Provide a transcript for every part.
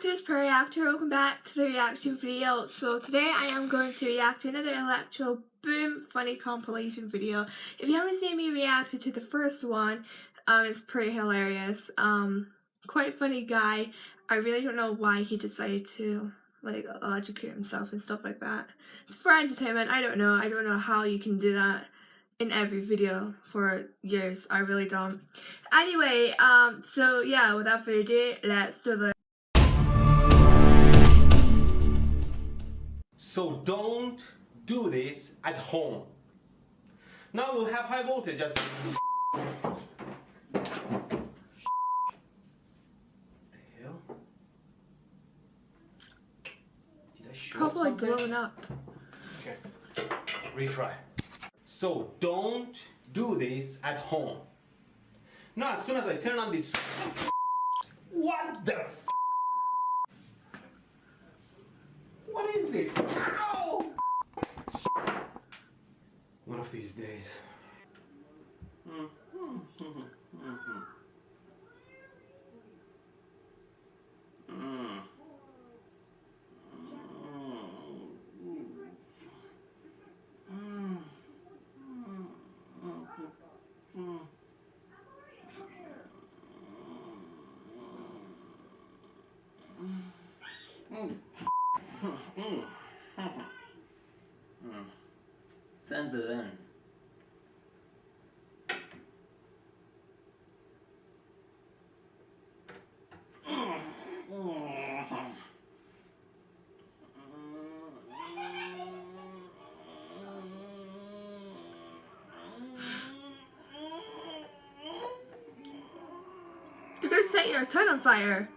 reactors, ParaReactor, welcome back to the reaction video. So today I am going to react to another ElectroBOOM funny compilation video. If you haven't seen me react to the first one, it's pretty hilarious. Quite funny guy. I really don't know why he decided to like electrocute himself and stuff like that. It's for entertainment. I don't know how you can do that in every video for years. I really don't. Anyway, so yeah, without further ado, let's do the. So don't do this at home. Now you have high voltage as the hell? Did I show Probably something? blown up. Okay, retry. So don't do this at home. Now as soon as I turn on this, what the? What is this? Ow! One of these days. Send it in. You're gonna set your tongue on fire.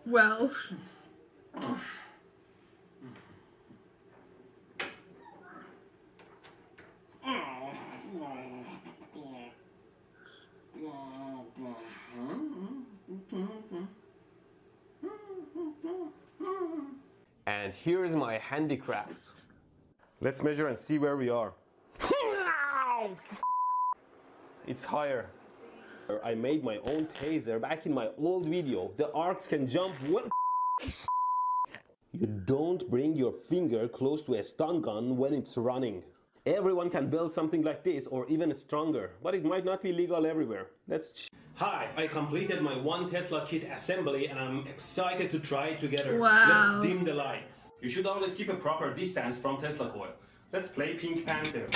Well. And here's my handicraft. Let's measure and see where we are. It's higher. I made my own taser back in my old video. The arcs can jump well. You don't bring your finger close to a stun gun when it's running. Everyone can build something like this or even stronger, but it might not be legal everywhere. Hi, I completed my 1 Tesla kit assembly and I'm excited to try it together. Wow. Let's dim the lights. You should always keep a proper distance from Tesla coil. Let's play Pink Panther.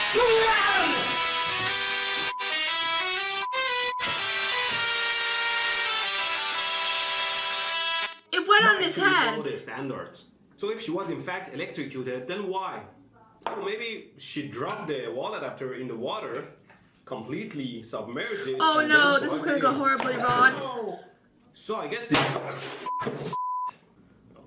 It went on his head. Follow the standards. So if she was in fact electrocuted, then why? Or maybe she dropped the wall adapter in the water, completely submerged it. Oh no, this is gonna go horribly wrong. So I guess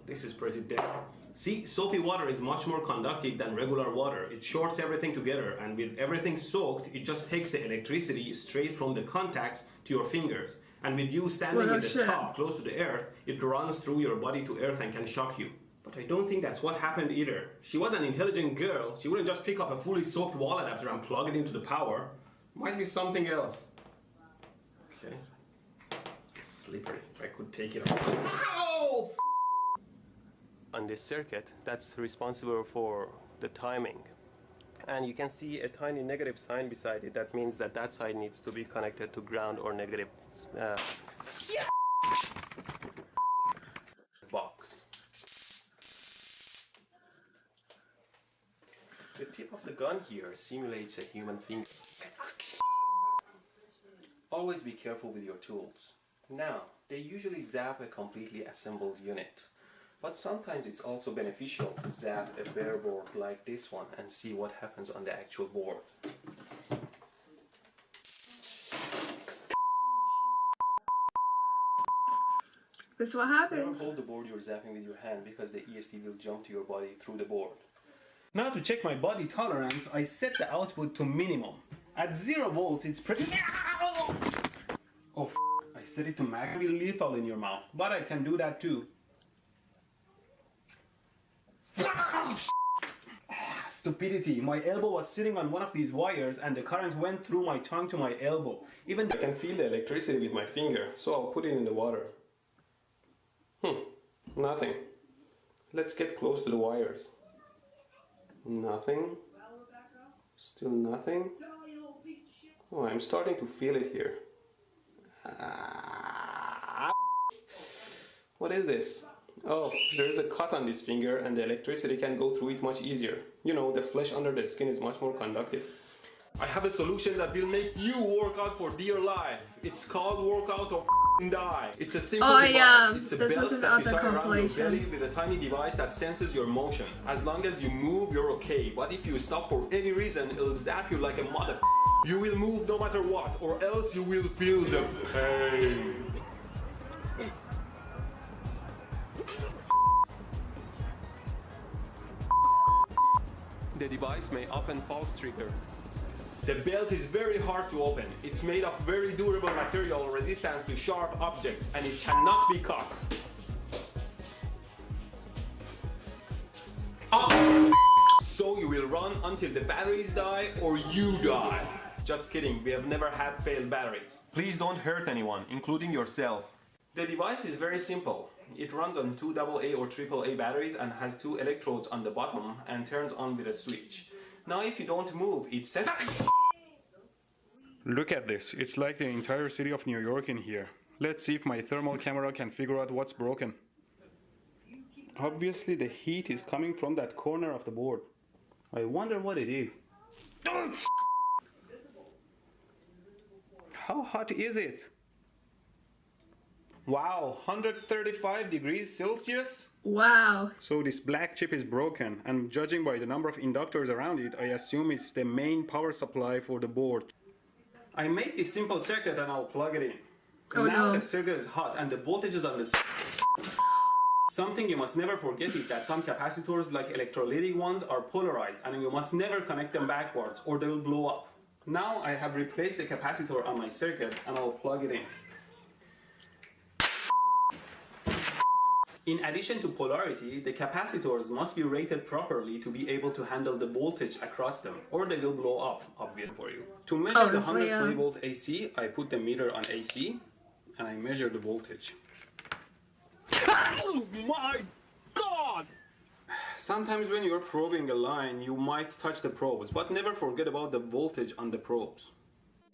this is pretty dead. See, soapy water is much more conductive than regular water. It shorts everything together, and with everything soaked, it just takes the electricity straight from the contacts to your fingers. And with you standing in the top, close to the earth, it runs through your body to earth and can shock you. But I don't think that's what happened either. She was an intelligent girl. She wouldn't just pick up a fully soaked wall adapter and plug it into the power. Might be something else. Okay. Slippery. I could take it off. Ow! On this circuit, that's responsible for the timing. And you can see a tiny negative sign beside it. That means that that side needs to be connected to ground or negative box. The tip of the gun here simulates a human finger. Always be careful with your tools. Now, they usually zap a completely assembled unit. But sometimes it's also beneficial to zap a bare board like this one and see what happens on the actual board. This is what Never happens. hold the board you're zapping with your hand because the ESD will jump to your body through the board. Now to check my body tolerance, I set the output to minimum. At 0 volts it's pretty... Oh, I set it to max. It will be lethal in your mouth, but I can do that too. Stupidity. My elbow was sitting on one of these wires and the current went through my tongue to my elbow. Even I can feel the electricity with my finger, so I'll put it in the water. Nothing. Let's get close to the wires. Nothing. Still nothing. Oh, I'm starting to feel it here. What is this? Oh, there's a cut on this finger and the electricity can go through it much easier. You know, the flesh under the skin is much more conductive. I have a solution that will make you work out for dear life. It's called workout or die. It's a simple device. Yeah, it's a this belt was an that you other tie around your compilation. belly with a tiny device that senses your motion. As long as you move, you're okay. But if you stop for any reason, it'll zap you like a mother. You will move no matter what, or else you will feel the pain. The device may open false trigger. The belt is very hard to open. It's made of very durable material resistance to sharp objects and it cannot be cut. So you will run until the batteries die or you die. Just kidding, we have never had failed batteries. Please don't hurt anyone, including yourself. The device is very simple. It runs on 2 AA or AAA batteries and has 2 electrodes on the bottom and turns on with a switch. Now if you don't move, it says... Look at this, it's like the entire city of New York in here. Let's see if my thermal camera can figure out what's broken. Obviously the heat is coming from that corner of the board. I wonder what it is. How hot is it? Wow, 135 degrees Celsius? Wow. So this black chip is broken, and judging by the number of inductors around it, I assume it's the main power supply for the board. I made this simple circuit and I'll plug it in. Oh now no. the circuit is hot and the voltage is on the... Something you must never forget is that some capacitors, like electrolytic ones, are polarized and you must never connect them backwards or they will blow up. Now I have replaced the capacitor on my circuit and I'll plug it in. In addition to polarity, the capacitors must be rated properly to be able to handle the voltage across them, or they will blow up, obviously for you. To measure the 120 volt AC, I put the meter on AC, and I measure the voltage. Oh my God! Sometimes when you're probing a line, you might touch the probes, but never forget about the voltage on the probes.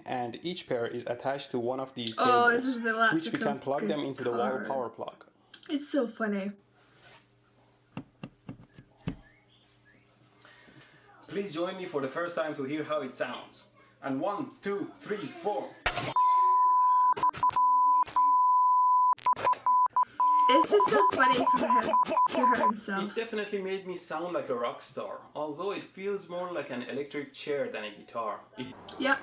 And each pair is attached to one of these cables, which we can plug them into the wall power plug. It's so funny. Please join me for the first time to hear how it sounds. And 1, 2, 3, 4. It's just so funny for him to hurt himself. It definitely made me sound like a rock star, although it feels more like an electric chair than a guitar. Yep.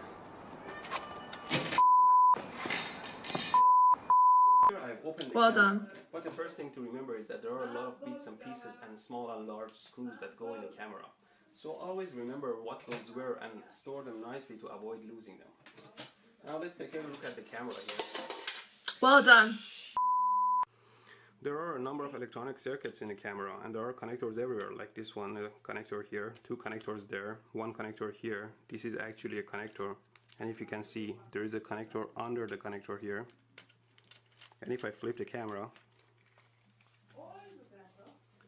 Well done. But the first thing to remember is that there are a lot of bits and pieces and small and large screws that go in the camera. So always remember what those were and store them nicely to avoid losing them. Now let's take a look at the camera here. Well done. There are a number of electronic circuits in the camera and there are connectors everywhere, like this one, a connector here, 2 connectors there, 1 connector here. This is actually a connector, and if you can see, there is a connector under the connector here. And if I flip the camera,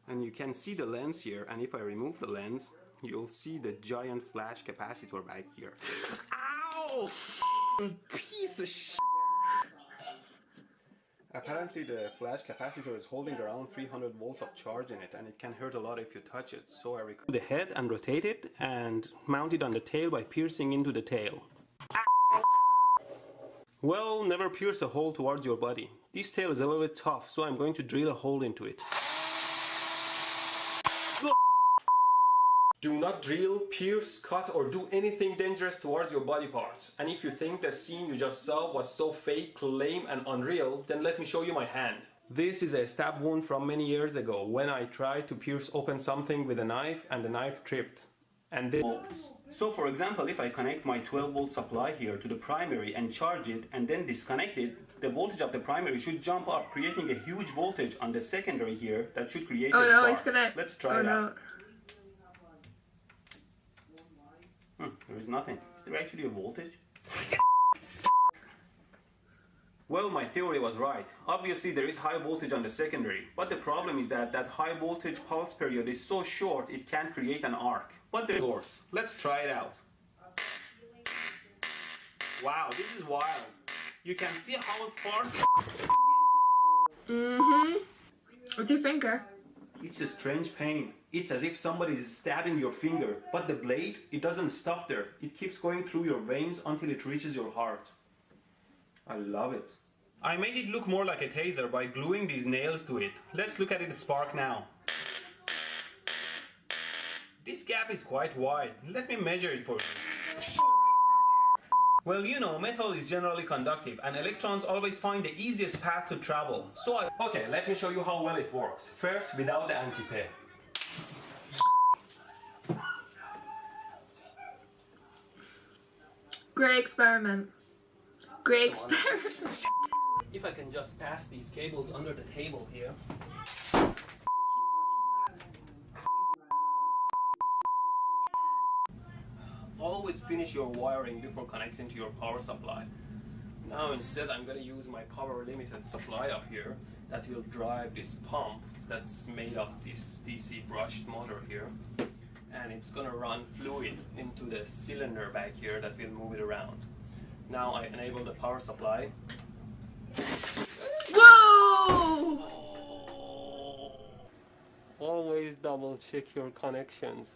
and you can see the lens here, and if I remove the lens, you'll see the giant flash capacitor back here. Ow! Piece of shit! Apparently the flash capacitor is holding around 300 volts of charge in it, and it can hurt a lot if you touch it. So I record the head and rotate it and mount it on the tail by piercing into the tail. Well, never pierce a hole towards your body. This tail is a little bit tough, so I'm going to drill a hole into it. Do not drill, pierce, cut, or do anything dangerous towards your body parts. And if you think the scene you just saw was so fake, lame, and unreal, then let me show you my hand. This is a stab wound from many years ago when I tried to pierce open something with a knife and the knife tripped. And this works. So for example, if I connect my 12-volt supply here to the primary and charge it and then disconnect it, the voltage of the primary should jump up, creating a huge voltage on the secondary here that should create a spark. Let's try it out. There is nothing. Is there actually a voltage? Well, my theory was right. Obviously there is high voltage on the secondary, but the problem is that that high voltage pulse period is so short it can't create an arc. But there's source. Let's try it out. Wow, this is wild. You can see how far... With your finger. It's a strange pain. It's as if somebody is stabbing your finger, but the blade, it doesn't stop there. It keeps going through your veins until it reaches your heart. I love it. I made it look more like a taser by gluing these nails to it. Let's look at it spark now. This gap is quite wide. Let me measure it for you. Well, you know, metal is generally conductive and electrons always find the easiest path to travel. Okay, let me show you how well it works. First, without the anti-pair. Great experiment. Great experiment. If I can just pass these cables under the table here. Always finish your wiring before connecting to your power supply. Now instead I'm going to use my power limited supply up here that will drive this pump that's made of this DC brushed motor here. And it's going to run fluid into the cylinder back here that will move it around. Now I enable the power supply. Whoa! Always double check your connections.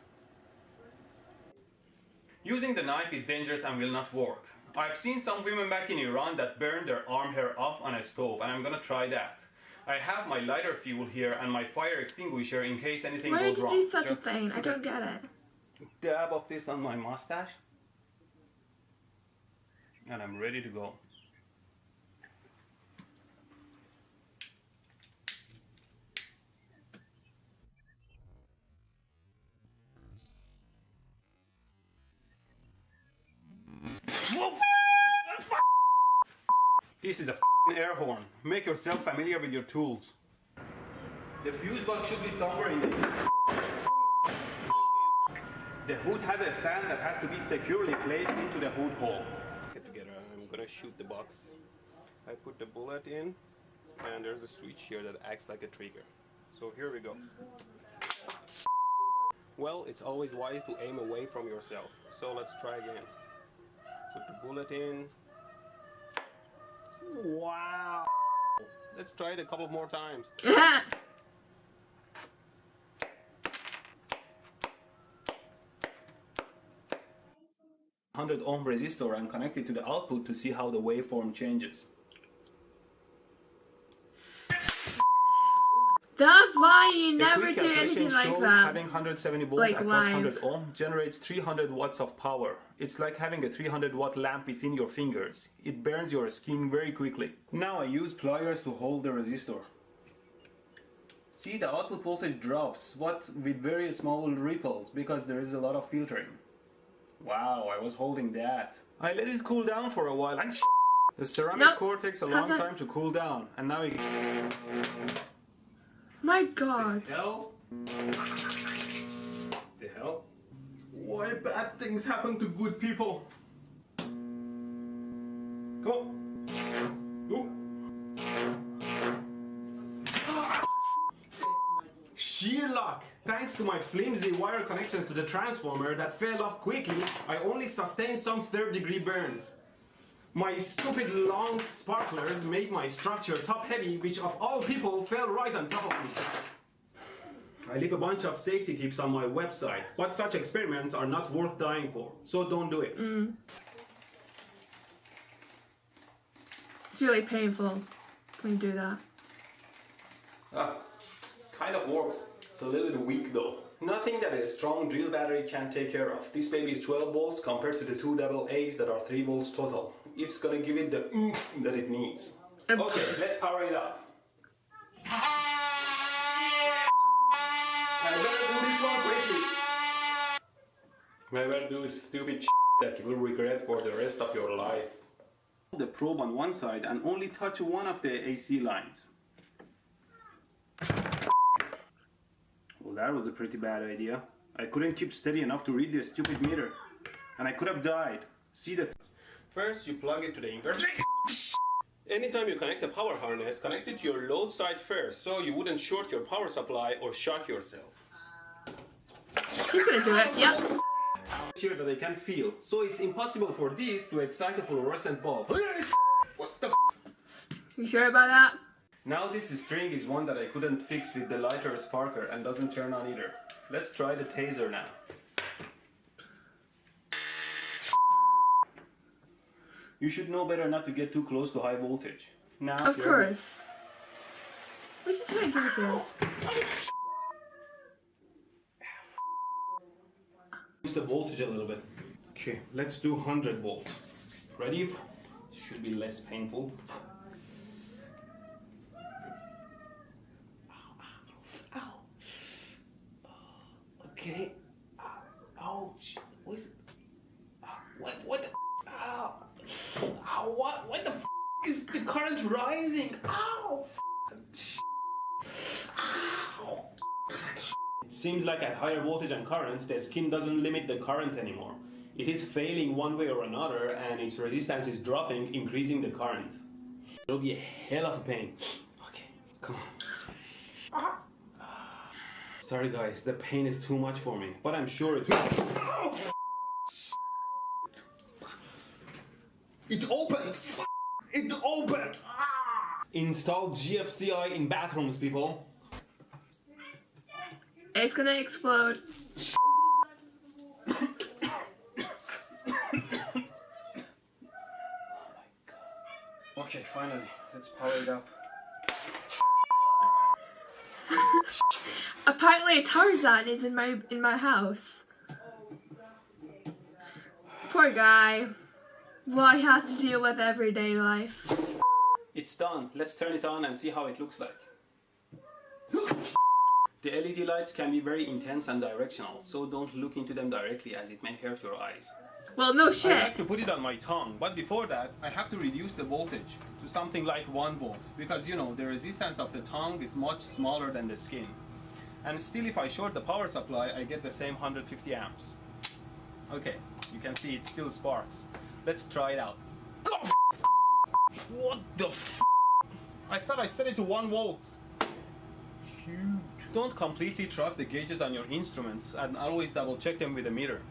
Using the knife is dangerous and will not work. I've seen some women back in Iran that burn their arm hair off on a stove, and I'm gonna try that. I have my lighter fuel here and my fire extinguisher in case anything goes wrong. Why did you do such a thing? I don't get it. Dab of this on my mustache. And I'm ready to go. Whoa. This is a air horn. Make yourself familiar with your tools. The fuse box should be somewhere in there. The hood has a stand that has to be securely placed into the hood hole. Get together, I'm gonna shoot the box. I put the bullet in, and there's a switch here that acts like a trigger. So here we go. Well, it's always wise to aim away from yourself. So let's try again. Put the bullet in. Wow! Let's try it a couple more times. 100 ohm resistor and connect it to the output to see how the waveform changes. That's why you never do anything like that. Having 170 volts like at plus live. 100 ohm generates 300 watts of power. It's like having a 300 watt lamp between your fingers. It burns your skin very quickly. Now I use pliers to hold the resistor. See, the output voltage drops, but with very small ripples because there is a lot of filtering. Wow, I was holding that. I let it cool down for a while and the ceramic core takes a long time to cool down, and now you... My God. The hell? The hell? Why bad things happen to good people? Come on. Ooh. Sheer luck! Thanks to my flimsy wire connections to the transformer that fell off quickly, I only sustained some third-degree burns. My stupid long sparklers made my structure top-heavy, which of all people fell right on top of me. I leave a bunch of safety tips on my website, but such experiments are not worth dying for, so don't do it. It's really painful when you do that. Kind of works. It's a little bit weak though. Nothing that a strong drill battery can take care of. This baby is 12 volts compared to the two double A's that are 3 volts total. It's gonna give it the oomph that it needs. Okay, let's power it up. I better do this one quickly. I better do stupid that you will regret for the rest of your life. The probe on one side and only touch one of the AC lines. Well, that was a pretty bad idea. I couldn't keep steady enough to read the stupid meter. And I could have died. See the... First, you plug it to the inverter. Anytime you connect a power harness, connect it to your load side first, so you wouldn't short your power supply or shock yourself. He's gonna do it, yep. Here that I can feel, so it's impossible for this to excite the fluorescent bulb. What the f? You sure about that? Now this string is one that I couldn't fix with the lighter sparker and doesn't turn on either. Let's try the taser now. You should know better not to get too close to high voltage. Now, of course. What's he trying to do here? Use the voltage a little bit. Okay, let's do 100 volts. Ready? Should be less painful. Ow. Okay. Ouch. What is it? What the? Ow. Ow, what the f is the current rising? Ow. Ow. It seems like at higher voltage and current, the skin doesn't limit the current anymore. It is failing one way or another, and its resistance is dropping, increasing the current. It'll be a hell of a pain. Okay, come on. Sorry guys, the pain is too much for me, but I'm sure it will. It opened! It opened! Install GFCI in bathrooms, people. It's gonna explode. Okay, finally, let's power it up. Apparently Tarzan is in my house. Poor guy. What he has to deal with everyday life. It's done. Let's turn it on and see how it looks like. The LED lights can be very intense and directional, so don't look into them directly as it may hurt your eyes. Well, no shit. I like to put it on my tongue, but before that, I have to reduce the voltage to something like 1 volt, because you know, the resistance of the tongue is much smaller than the skin. And still, if I short the power supply, I get the same 150 amps. Okay, you can see it still sparks. Let's try it out. What the f? I thought I set it to 1 volt. Huge. Don't completely trust the gauges on your instruments and always double check them with a meter.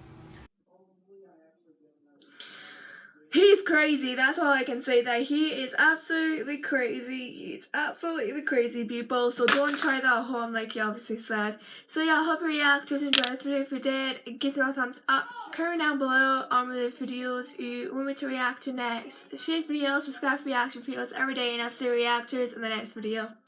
He's crazy, that's all I can say. That he is absolutely crazy. He's absolutely crazy, people. So don't try that at home like he obviously said. So yeah, I hope you reacted and enjoyed this video. If you did, give it a thumbs up. Comment down below on the videos you want me to react to next. Share videos, subscribe for reaction videos every day, and I'll see reactors in the next video.